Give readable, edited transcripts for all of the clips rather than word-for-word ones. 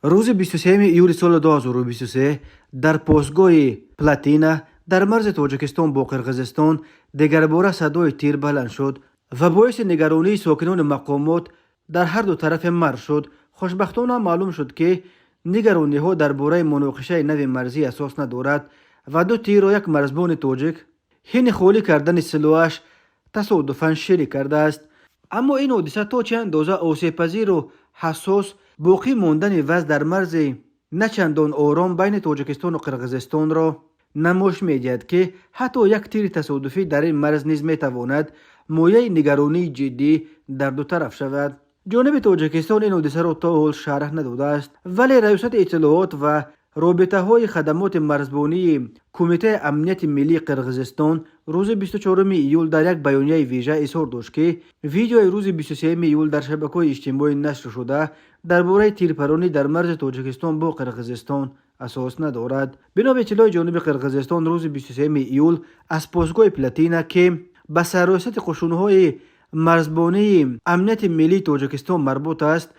روز 23 ایول سال 2023 در پاسگاه پلاتینا در مرز تاجیکستان با قرقیزستان دیگر باره صدای تیر بلند شد و باعث نگرانی ساکنان مقامات در هر دو طرف مرز شد. خوشبختانه معلوم شد که نگرانی ها درباره مناقشه نو مرزی اساس ندارد و دو تیر و یک مرزبان تاجیک حین خالی کردن سلاحش تصادفاً شلیک کرده است. اما این حادثه تا چه اندازه آسیب‌پذیر و حساس باقی ماندن وضع در مرز نچندان آرام بین تاجیکستان و قرقیزستان را نمایش می‌دهد که حتی یک تیر تصادفی در این مرز نیز می‌تواند مایه نگرانی جدی در دو طرف شود. جانب تاجیکستان این حادثه را تا حال شرح نداده است، ولی ریاست اطلاعات و رابطه های خدمات مرزبانی کمیته امنیت ملی قرقیزستان روز 24 ایول در یک بیانیه ویژه اظهار داشت که ویدیوی روز 23 ایول در شبکه‌های اجتماعی نشر شده درباره تیرپرانی در مرز تاجیکستان با قرقیزستان اساس ندارد. بنا به اطلاع جانب قرقیزستان روز 23 ایول از پاسگاه پلاتینا که به سررئیست قشون‌های مرزبانی امنیت ملی تاجیکستان مربوط است،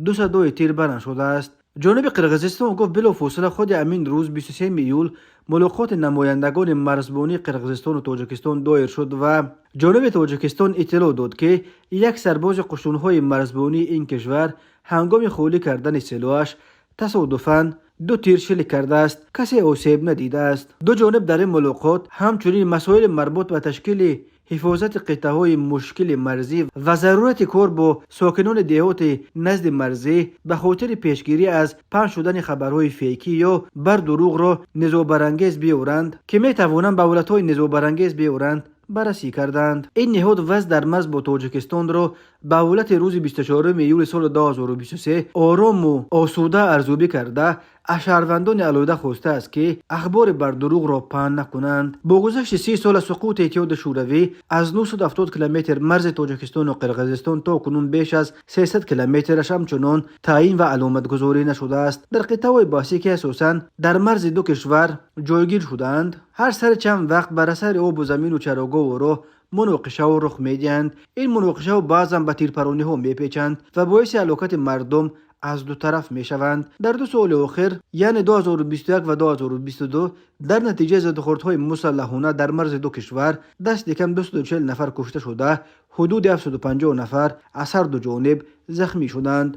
دو صدای تیر بلند شده است. جانب قرقیزستان گفت بلافاصله خود امین روز 23 ایول ملاقات نمایندگان مرزبانی قرقیزستان و تاجیکستان دایر شد و جانب تاجیکستان اطلاع داد که یک سرباز قشون‌های مرزبانی این کشور هنگام خالی کردن سلاحش تصادفاً دو تیر شلیک کرده است. کسی آسیب ندیده است. دو جانب در این ملاقات همچنین مسائل مربوط به تشکیل حفاظت قطعه‌های مشکل مرزی و ضرورت کار با ساکنان دهات نزد مرزی به خاطر پیشگیری از پخش شدن خبرهای فیکی یا بر دروغ را نزاع بیاورند که می توانند به حالتهای نزاع بیاورند بررسی کردند. این نهاد وضع در مرز با تاجیکستان را به حالت روز 24 ایول سال 2023 آرام و آسوده ارزیابی کرده از شهروندان علایده خواسته است که اخبار بر دروغ را پهن نکنند. با گذشت 30 سال از سقوط اتحاد شوروی از 970 کیلومتر مرز تاجیکستان و قرقیزستان تا کنون بیش از 300 کیلومترش همچنان تعیین و علامت گذاری نشده است. در قطعه‌های بحثی که اساساً در مرز دو کشور جایگیر شدند، هر سر چند وقت بر اثر آب و زمین و چراگاه و راه مناقشه ها رخ میدهند. این مناقشه ها بعضا به تیرپرانی ها میپیچند و باعث هلاکت مردم از دو طرف میشوند. در دو سال آخر یعنی 2021 و 2022 در نتیجه زدخوردهای مسلحانه در مرز دو کشور دست کم 240 نفر کشته شده، حدود 750 نفر از هر دو جانب زخمی شدند.